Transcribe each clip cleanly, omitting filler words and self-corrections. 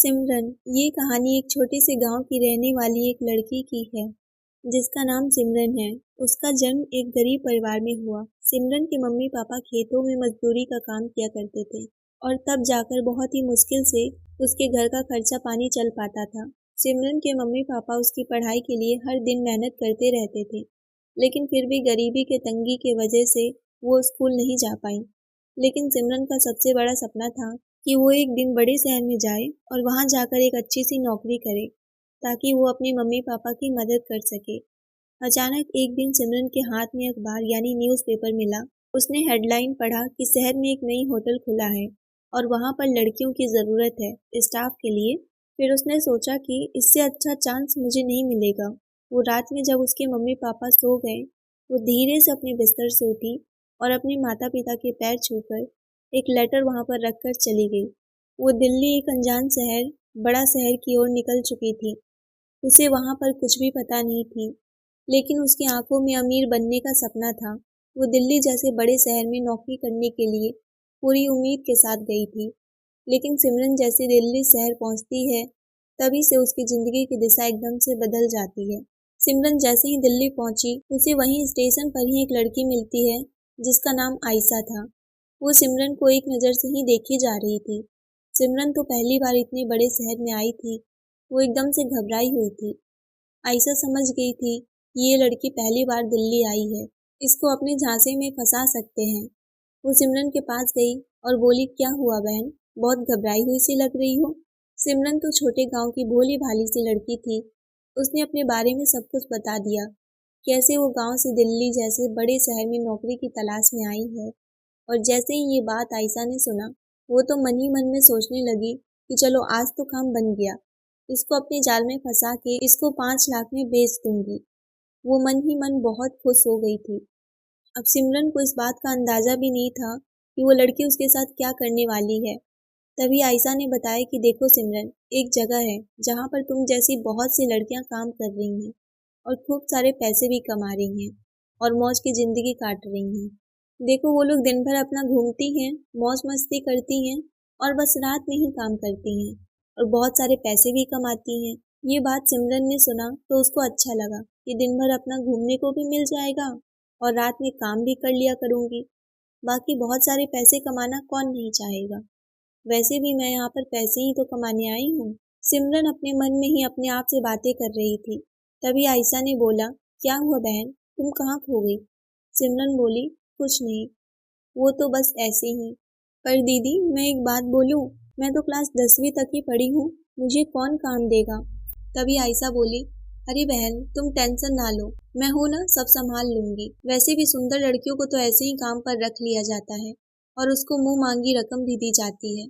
सिमरन। ये कहानी एक छोटे से गांव की रहने वाली एक लड़की की है जिसका नाम सिमरन है। उसका जन्म एक गरीब परिवार में हुआ। सिमरन के मम्मी पापा खेतों में मजदूरी का काम किया करते थे और तब जाकर बहुत ही मुश्किल से उसके घर का खर्चा पानी चल पाता था। सिमरन के मम्मी पापा उसकी पढ़ाई के लिए हर दिन मेहनत करते रहते थे, लेकिन फिर भी गरीबी के तंगी के वजह से वो स्कूल नहीं जा पाई। लेकिन सिमरन का सबसे बड़ा सपना था कि वो एक दिन बड़े शहर में जाए और वहां जाकर एक अच्छी सी नौकरी करे ताकि वो अपने मम्मी पापा की मदद कर सके। अचानक एक दिन सिमरन के हाथ में अखबार यानी न्यूज़पेपर मिला। उसने हेडलाइन पढ़ा कि शहर में एक नई होटल खुला है और वहां पर लड़कियों की ज़रूरत है स्टाफ के लिए। फिर उसने सोचा कि इससे अच्छा चांस मुझे नहीं मिलेगा। वो रात में जब उसके मम्मी पापा सो गए, वो धीरे से अपने बिस्तर से उठी और अपने माता पिता के पैर छूकर एक लेटर वहां पर रखकर चली गई। वो दिल्ली, एक अनजान शहर, बड़ा शहर की ओर निकल चुकी थी। उसे वहां पर कुछ भी पता नहीं थी, लेकिन उसकी आंखों में अमीर बनने का सपना था। वो दिल्ली जैसे बड़े शहर में नौकरी करने के लिए पूरी उम्मीद के साथ गई थी। लेकिन सिमरन जैसे दिल्ली शहर पहुंचती है, तभी से उसकी जिंदगी की दिशा एकदम से बदल जाती है। सिमरन जैसे ही दिल्ली पहुंची, उसे वहीं स्टेशन पर ही एक लड़की मिलती है जिसका नाम आयशा था। वो सिमरन को एक नज़र से ही देखी जा रही थी। सिमरन तो पहली बार इतने बड़े शहर में आई थी। वो एकदम से घबराई हुई थी। आयशा समझ गई थी कि ये लड़की पहली बार दिल्ली आई है, इसको अपने झांसे में फंसा सकते हैं। वो सिमरन के पास गई और बोली, क्या हुआ बहन, बहुत घबराई हुई सी लग रही हो। सिमरन तो छोटे गांव की भोली भाली सी लड़की थी। उसने अपने बारे में सब कुछ बता दिया, कैसे वो गांव से दिल्ली जैसे बड़े शहर में नौकरी की तलाश में आई है। और जैसे ही ये बात आयशा ने सुना, वो तो मन ही मन में सोचने लगी कि चलो आज तो काम बन गया, इसको अपने जाल में फंसा के इसको 5 लाख में बेच दूंगी। वो मन ही मन बहुत खुश हो गई थी। अब सिमरन को इस बात का अंदाजा भी नहीं था कि वो लड़की उसके साथ क्या करने वाली है। तभी आयशा ने बताया कि देखो सिमरन, एक जगह है जहाँ पर तुम जैसी बहुत सी लड़कियां काम कर रही हैं और खूब सारे पैसे भी कमा रही हैं और मौज की जिंदगी काट रही हैं। देखो, वो लोग दिन भर अपना घूमती हैं, मौज मस्ती करती हैं और बस रात में ही काम करती हैं और बहुत सारे पैसे भी कमाती हैं। ये बात सिमरन ने सुना तो उसको अच्छा लगा कि दिन भर अपना घूमने को भी मिल जाएगा और रात में काम भी कर लिया करूंगी। बाकी बहुत सारे पैसे कमाना कौन नहीं चाहेगा। वैसे भी मैं यहाँ पर पैसे ही तो कमाने आई हूँ। सिमरन अपने मन में ही अपने आप से बातें कर रही थी। तभी आयशा ने बोला, क्या हुआ बहन, तुम कहाँ खो गई। सिमरन बोली, कुछ नहीं, वो तो बस ऐसे ही। पर दीदी, मैं एक बात बोलूं, मैं तो क्लास 10वीं तक ही पढ़ी हूँ, मुझे कौन काम देगा। तभी आयशा बोली, अरे बहन, तुम टेंशन ना लो, मैं हूँ ना, सब संभाल लूंगी। वैसे भी सुंदर लड़कियों को तो ऐसे ही काम पर रख लिया जाता है और उसको मुंह मांगी रकम भी दी जाती है।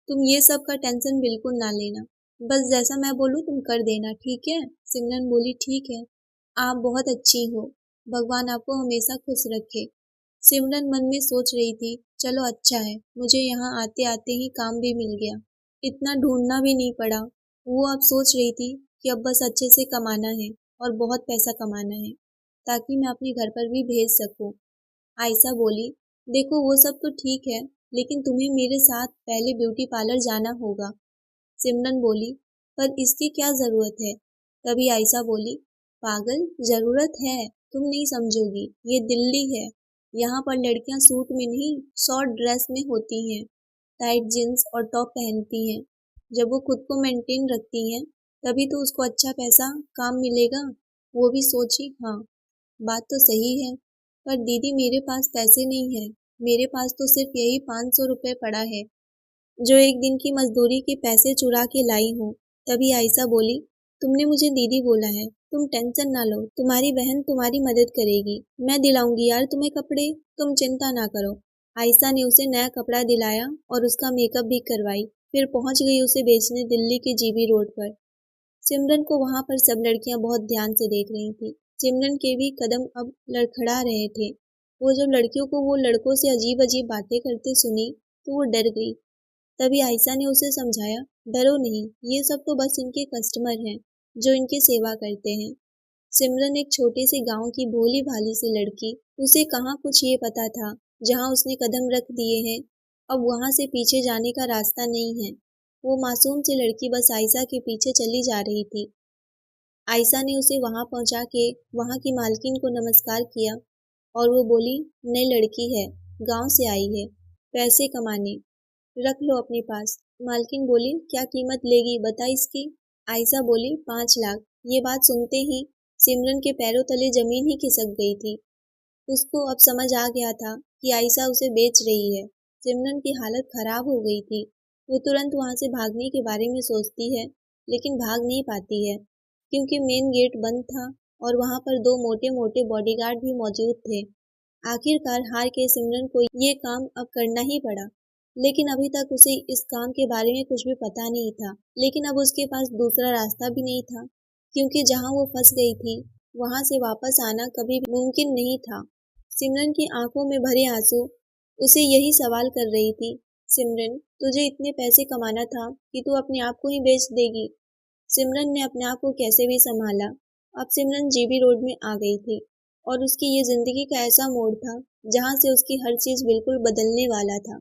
तुम ये सब का टेंशन बिल्कुल ना लेना, बस जैसा मैं बोलूँ तुम कर देना, ठीक है। सिमरन बोली, ठीक है, आप बहुत अच्छी हो, भगवान आपको हमेशा खुश रखे। सिमरन मन में सोच रही थी, चलो अच्छा है, मुझे यहाँ आते आते ही काम भी मिल गया, इतना ढूंढना भी नहीं पड़ा। वो अब सोच रही थी कि अब बस अच्छे से कमाना है और बहुत पैसा कमाना है ताकि मैं अपने घर पर भी भेज सकूं। आयशा बोली, देखो वो सब तो ठीक है, लेकिन तुम्हें मेरे साथ पहले ब्यूटी पार्लर जाना होगा। सिमरन बोली, पर इसकी क्या जरूरत है। तभी आयशा बोली, पागल, जरूरत है, तुम नहीं समझोगी, ये दिल्ली है, यहाँ पर लड़कियां सूट में नहीं, शॉर्ट ड्रेस में होती हैं, टाइट जींस और टॉप पहनती हैं। जब वो खुद को मेंटेन रखती हैं, तभी तो उसको अच्छा पैसा काम मिलेगा। वो भी सोची, हाँ बात तो सही है, पर दीदी मेरे पास पैसे नहीं है, मेरे पास तो सिर्फ यही 500 रुपये पड़ा है जो एक दिन की मजदूरी के पैसे चुरा के लाई हूँ। तभी आयशा बोली, तुमने मुझे दीदी बोला है, तुम टेंशन ना लो, तुम्हारी बहन तुम्हारी मदद करेगी, मैं दिलाऊंगी यार तुम्हें कपड़े, तुम चिंता ना करो। आयशा ने उसे नया कपड़ा दिलाया और उसका मेकअप भी करवाई। फिर पहुंच गई उसे बेचने दिल्ली के जीबी रोड पर। सिमरन को वहां पर सब लड़कियां बहुत ध्यान से देख रही थी। सिमरन के भी कदम अब लड़खड़ा रहे थे। वो जब लड़कियों को वो लड़कों से अजीब अजीब बातें करते सुनी तो वो डर गई। तभी आयशा ने उसे समझाया, डरो नहीं, ये सब तो बस इनके कस्टमर हैं जो इनकी सेवा करते हैं। सिमरन एक छोटे से गांव की भोली भाली सी लड़की, उसे कहाँ कुछ ये पता था, जहाँ उसने कदम रख दिए हैं अब वहां से पीछे जाने का रास्ता नहीं है। वो मासूम सी लड़की बस आयशा के पीछे चली जा रही थी। आयशा ने उसे वहां पहुंचा के वहां की मालकिन को नमस्कार किया और वो बोली, नई लड़की है, गांव से आई है, पैसे कमाने, रख लो अपने पास। मालकिन बोली, क्या कीमत लेगी बता इसकी। आयशा बोली, 5 लाख। ये बात सुनते ही सिमरन के पैरों तले जमीन ही खिसक गई थी। उसको अब समझ आ गया था कि आयशा उसे बेच रही है। सिमरन की हालत खराब हो गई थी। वो तुरंत वहां से भागने के बारे में सोचती है, लेकिन भाग नहीं पाती है क्योंकि मेन गेट बंद था और वहां पर 2 मोटे मोटे बॉडीगार्ड भी मौजूद थे। आखिरकार हार के सिमरन को ये काम अब करना ही पड़ा, लेकिन अभी तक उसे इस काम के बारे में कुछ भी पता नहीं था। लेकिन अब उसके पास दूसरा रास्ता भी नहीं था, क्योंकि जहां वो फंस गई थी वहां से वापस आना कभी भी मुमकिन नहीं था। सिमरन की आंखों में भरे आंसू उसे यही सवाल कर रही थी, सिमरन, तुझे इतने पैसे कमाना था कि तू अपने आप को ही बेच देगी। सिमरन ने अपने आप को कैसे भी संभाला। अब सिमरन जीबी रोड में आ गई थी और उसकी ये जिंदगी का ऐसा मोड़ था जहां से उसकी हर चीज बिल्कुल बदलने वाला था।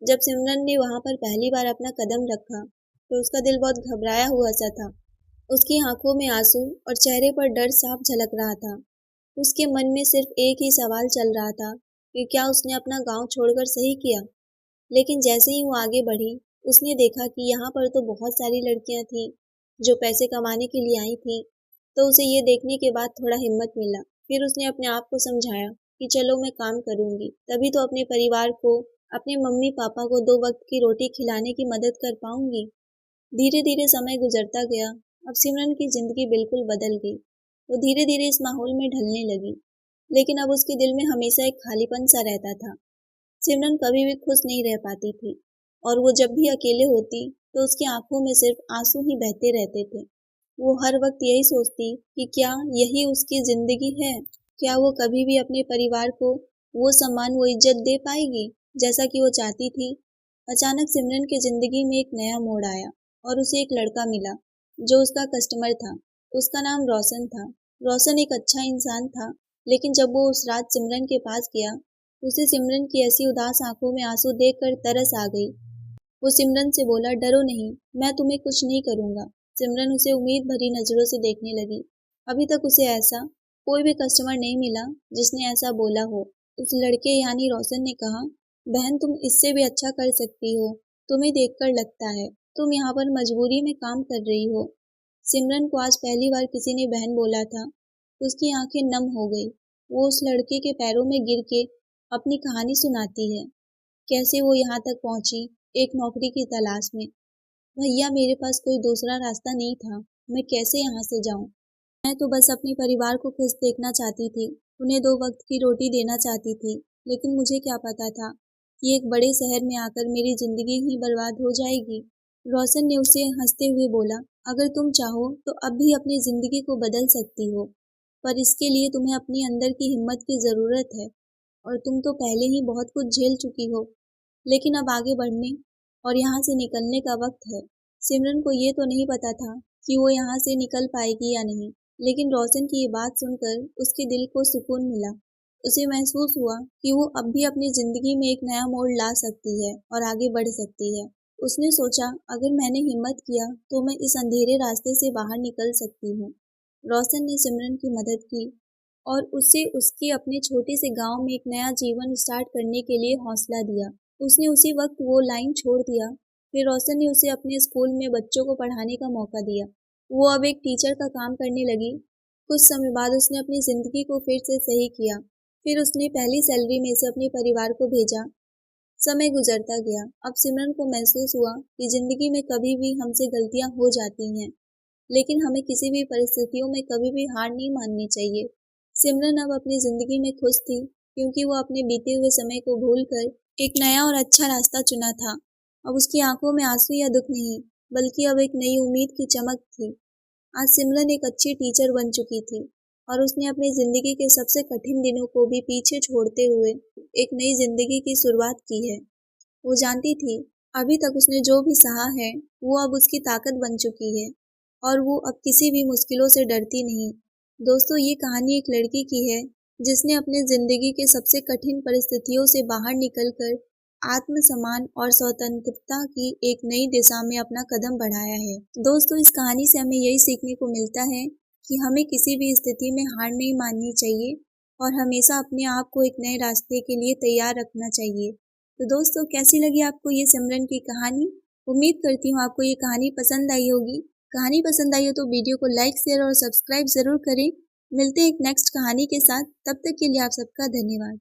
जब सिमरन ने वहां पर पहली बार अपना कदम रखा तो उसका दिल बहुत घबराया हुआ सा था। उसकी आंखों में आंसू और चेहरे पर डर साफ झलक रहा था। उसके मन में सिर्फ एक ही सवाल चल रहा था कि क्या उसने अपना गांव छोड़कर सही किया। लेकिन जैसे ही वो आगे बढ़ी, उसने देखा कि यहाँ पर तो बहुत सारी लड़कियां थीं जो पैसे कमाने के लिए आई थी। तो उसे ये देखने के बाद थोड़ा हिम्मत मिला। फिर उसने अपने आप को समझाया कि चलो मैं काम करूंगी, तभी तो अपने परिवार को, अपने मम्मी पापा को 2 वक्त की रोटी खिलाने की मदद कर पाऊंगी। धीरे धीरे समय गुजरता गया। अब सिमरन की जिंदगी बिल्कुल बदल गई। वो धीरे धीरे इस माहौल में ढलने लगी, लेकिन अब उसके दिल में हमेशा एक खालीपन सा रहता था। सिमरन कभी भी खुश नहीं रह पाती थी और वो जब भी अकेले होती तो उसकी आंखों में सिर्फ आंसू ही बहते रहते थे। वो हर वक्त यही सोचती कि क्या यही उसकी जिंदगी है, क्या वो कभी भी अपने परिवार को वो सम्मान, वो इज्जत दे पाएगी जैसा कि वो चाहती थी। अचानक सिमरन की जिंदगी में एक नया मोड़ आया और उसे एक लड़का मिला जो उसका कस्टमर था। उसका नाम रोशन था। रोशन एक अच्छा इंसान था, लेकिन जब वो उस रात सिमरन के पास गया, उसे सिमरन की ऐसी उदास आंखों में आंसू देखकर तरस आ गई। वो सिमरन से बोला, डरो नहीं, मैं तुम्हें कुछ नहीं करूंगा। सिमरन उसे उम्मीद भरी नजरों से देखने लगी। अभी तक उसे ऐसा कोई भी कस्टमर नहीं मिला जिसने ऐसा बोला हो। उस लड़के यानी रोशन ने कहा, बहन तुम इससे भी अच्छा कर सकती हो, तुम्हें देखकर लगता है तुम यहाँ पर मजबूरी में काम कर रही हो। सिमरन को आज पहली बार किसी ने बहन बोला था। उसकी आंखें नम हो गई। वो उस लड़के के पैरों में गिर के अपनी कहानी सुनाती है, कैसे वो यहाँ तक पहुंची एक नौकरी की तलाश में। भैया मेरे पास कोई दूसरा रास्ता नहीं था, मैं कैसे यहाँ से जाऊँ। मैं तो बस अपने परिवार को खुश देखना चाहती थी, उन्हें 2 वक्त की रोटी देना चाहती थी, लेकिन मुझे क्या पता था कि एक बड़े शहर में आकर मेरी जिंदगी ही बर्बाद हो जाएगी। रोशन ने उसे हंसते हुए बोला, अगर तुम चाहो तो अब भी अपनी जिंदगी को बदल सकती हो, पर इसके लिए तुम्हें अपने अंदर की हिम्मत की जरूरत है और तुम तो पहले ही बहुत कुछ झेल चुकी हो, लेकिन अब आगे बढ़ने और यहाँ से निकलने का वक्त है। सिमरन को ये तो नहीं पता था कि वो यहाँ से निकल पाएगी या नहीं, लेकिन रोशन की ये बात सुनकर उसके दिल को सुकून मिला। उसे महसूस हुआ कि वो अब भी अपनी जिंदगी में एक नया मोड़ ला सकती है और आगे बढ़ सकती है। उसने सोचा, अगर मैंने हिम्मत किया तो मैं इस अंधेरे रास्ते से बाहर निकल सकती हूँ। रोशन ने सिमरन की मदद की और उसे उसके अपने छोटे से गांव में एक नया जीवन स्टार्ट करने के लिए हौसला दिया। उसने उसी वक्त वो लाइन छोड़ दिया। फिर रोशन ने उसे अपने स्कूल में बच्चों को पढ़ाने का मौका दिया। वो अब एक टीचर का काम करने लगी। कुछ समय बाद उसने अपनी जिंदगी को फिर से सही किया। फिर उसने पहली सैलरी में से अपने परिवार को भेजा। समय गुजरता गया। अब सिमरन को महसूस हुआ कि जिंदगी में कभी भी हमसे गलतियां हो जाती हैं, लेकिन हमें किसी भी परिस्थितियों में कभी भी हार नहीं माननी चाहिए। सिमरन अब अपनी जिंदगी में खुश थी, क्योंकि वो अपने बीते हुए समय को भूलकर एक नया और अच्छा रास्ता चुना था। अब उसकी आंखों में आंसू या दुख नहीं, बल्कि अब एक नई उम्मीद की चमक थी। आज सिमरन एक अच्छी टीचर बन चुकी थी और उसने अपनी जिंदगी के सबसे कठिन दिनों को भी पीछे छोड़ते हुए एक नई जिंदगी की शुरुआत की है। वो जानती थी अभी तक उसने जो भी सहा है वो अब उसकी ताकत बन चुकी है और वो अब किसी भी मुश्किलों से डरती नहीं। दोस्तों, ये कहानी एक लड़की की है जिसने अपनी जिंदगी के सबसे कठिन परिस्थितियों से बाहर निकलकर आत्मसम्मान और स्वतंत्रता की एक नई दिशा में अपना कदम बढ़ाया है। दोस्तों, इस कहानी से हमें यही सीखने को मिलता है कि हमें किसी भी स्थिति में हार नहीं माननी चाहिए और हमेशा अपने आप को एक नए रास्ते के लिए तैयार रखना चाहिए। तो दोस्तों, कैसी लगी आपको ये सिमरन की कहानी? उम्मीद करती हूँ आपको ये कहानी पसंद आई होगी। कहानी पसंद आई हो तो वीडियो को लाइक, शेयर और सब्सक्राइब ज़रूर करें। मिलते हैं एक नेक्स्ट कहानी के साथ। तब तक के लिए आप सबका धन्यवाद।